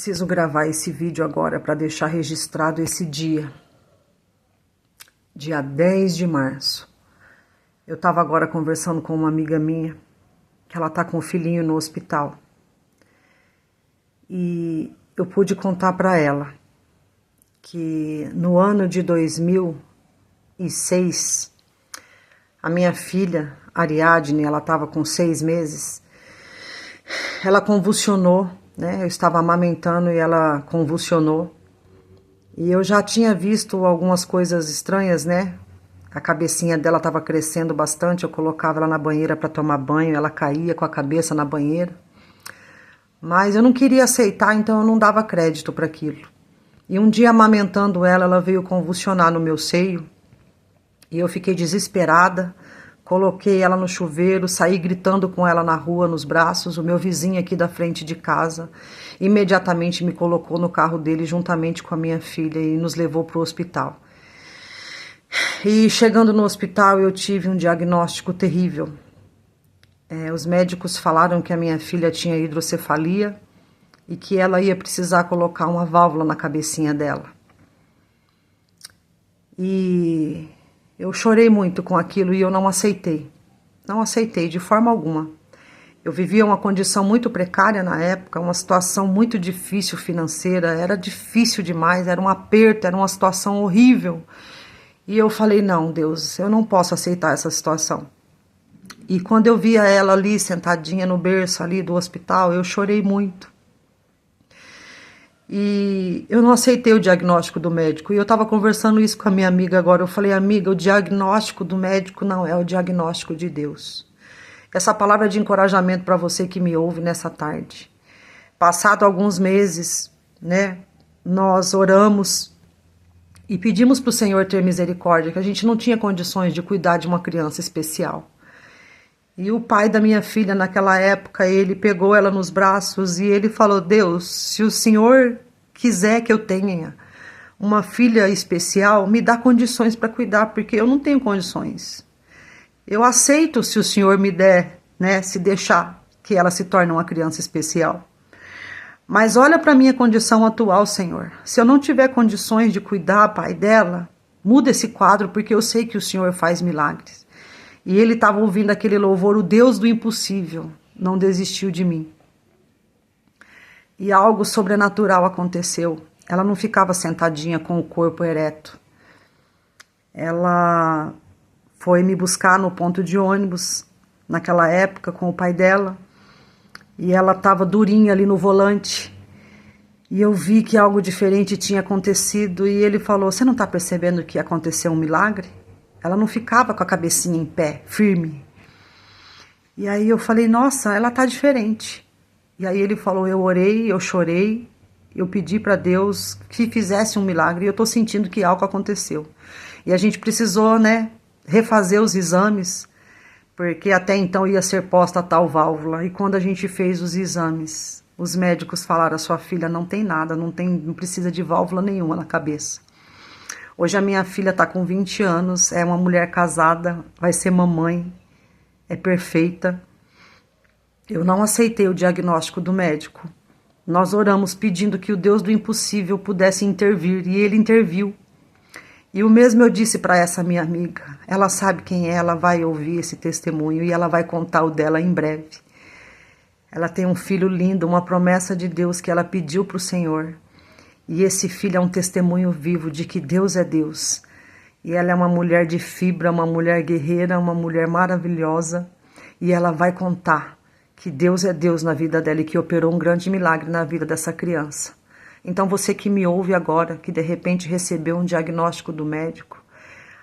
Preciso gravar esse vídeo agora para deixar registrado esse dia 10 de março. Eu estava agora conversando com uma amiga minha, que ela está com um filhinho no hospital. E eu pude contar para ela que no ano de 2006, a minha filha, Ariadne, ela estava com 6 meses, ela convulsionou, né? Eu estava amamentando e ela convulsionou. E eu já tinha visto algumas coisas estranhas, né? A cabecinha dela estava crescendo bastante, eu colocava ela na banheira para tomar banho, ela caía com a cabeça na banheira. Mas eu não queria aceitar, então eu não dava crédito para aquilo. E um dia, amamentando ela, ela veio convulsionar no meu seio. E eu fiquei desesperada, coloquei ela no chuveiro, saí gritando com ela na rua, nos braços. O meu vizinho aqui da frente de casa imediatamente me colocou no carro dele juntamente com a minha filha e nos levou para o hospital. E chegando no hospital eu tive um diagnóstico terrível. Os médicos falaram que a minha filha tinha hidrocefalia e que ela ia precisar colocar uma válvula na cabecinha dela. E eu chorei muito com aquilo e eu não aceitei. Não aceitei de forma alguma. Eu vivia uma condição muito precária na época, uma situação muito difícil financeira, era difícil demais, era um aperto, era uma situação horrível. E eu falei, não, Deus, eu não posso aceitar essa situação. E quando eu via ela ali, sentadinha no berço ali do hospital, eu chorei muito. E eu não aceitei o diagnóstico do médico. E eu estava conversando isso com a minha amiga agora. Eu falei, amiga, o diagnóstico do médico não é o diagnóstico de Deus. Essa palavra de encorajamento para você que me ouve nessa tarde. Passado alguns meses, né, nós oramos e pedimos para o Senhor ter misericórdia, que a gente não tinha condições de cuidar de uma criança especial. E o pai da minha filha, naquela época, ele pegou ela nos braços e ele falou, Deus, se o Senhor quiser que eu tenha uma filha especial, me dá condições para cuidar, porque eu não tenho condições. Eu aceito se o Senhor me der, né, se deixar que ela se torne uma criança especial. Mas olha para a minha condição atual, Senhor. Se eu não tiver condições de cuidar, Pai, dela, muda esse quadro, porque eu sei que o Senhor faz milagres. E ele estava ouvindo aquele louvor, o Deus do impossível não desistiu de mim. E algo sobrenatural aconteceu. Ela não ficava sentadinha com o corpo ereto. Ela foi me buscar no ponto de ônibus, naquela época, com o pai dela. E ela estava durinha ali no volante. E eu vi que algo diferente tinha acontecido. E ele falou, você não está percebendo que aconteceu um milagre? Ela não ficava com a cabecinha em pé, firme. E aí eu falei, nossa, ela tá diferente. E aí ele falou, eu orei, eu chorei, eu pedi para Deus que fizesse um milagre e eu tô sentindo que algo aconteceu. E a gente precisou, né, refazer os exames, porque até então ia ser posta a tal válvula. E quando a gente fez os exames, os médicos falaram, a sua filha não tem nada, não precisa de válvula nenhuma na cabeça. Hoje a minha filha está com 20 anos, é uma mulher casada, vai ser mamãe, é perfeita. Eu não aceitei o diagnóstico do médico. Nós oramos pedindo que o Deus do impossível pudesse intervir, e ele interviu. E o mesmo eu disse para essa minha amiga, ela sabe quem é, ela vai ouvir esse testemunho e ela vai contar o dela em breve. Ela tem um filho lindo, uma promessa de Deus que ela pediu para o Senhor. E esse filho é um testemunho vivo de que Deus é Deus. E ela é uma mulher de fibra, uma mulher guerreira, uma mulher maravilhosa. E ela vai contar que Deus é Deus na vida dela e que operou um grande milagre na vida dessa criança. Então você que me ouve agora, que de repente recebeu um diagnóstico do médico,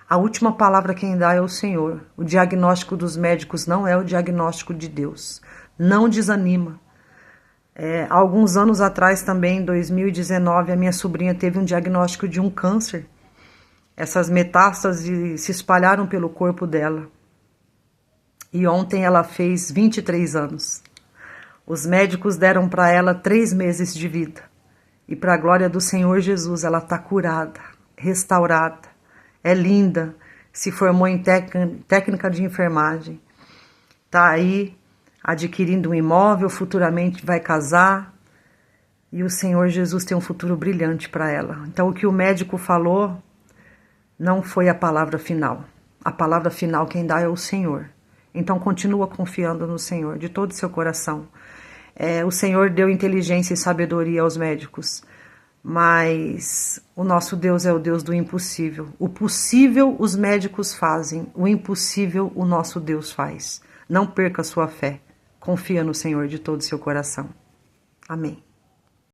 a última palavra quem dá é o Senhor. O diagnóstico dos médicos não é o diagnóstico de Deus. Não desanima. Há alguns anos atrás também, em 2019, a minha sobrinha teve um diagnóstico de um câncer. Essas metástases se espalharam pelo corpo dela. E ontem ela fez 23 anos. Os médicos deram para ela 3 meses de vida. E para a glória do Senhor Jesus, ela está curada, restaurada, é linda, se formou em técnica de enfermagem. Está aí adquirindo um imóvel, futuramente vai casar. e o Senhor Jesus tem um futuro brilhante para ela. Então o que o médico falou não foi a palavra final. A palavra final quem dá é o Senhor. Então continua confiando no Senhor de todo o seu coração. O Senhor deu inteligência e sabedoria aos médicos, mas o nosso Deus é o Deus do impossível. O possível os médicos fazem, o impossível o nosso Deus faz. Não perca a sua fé. Confia no Senhor de todo o seu coração. Amém.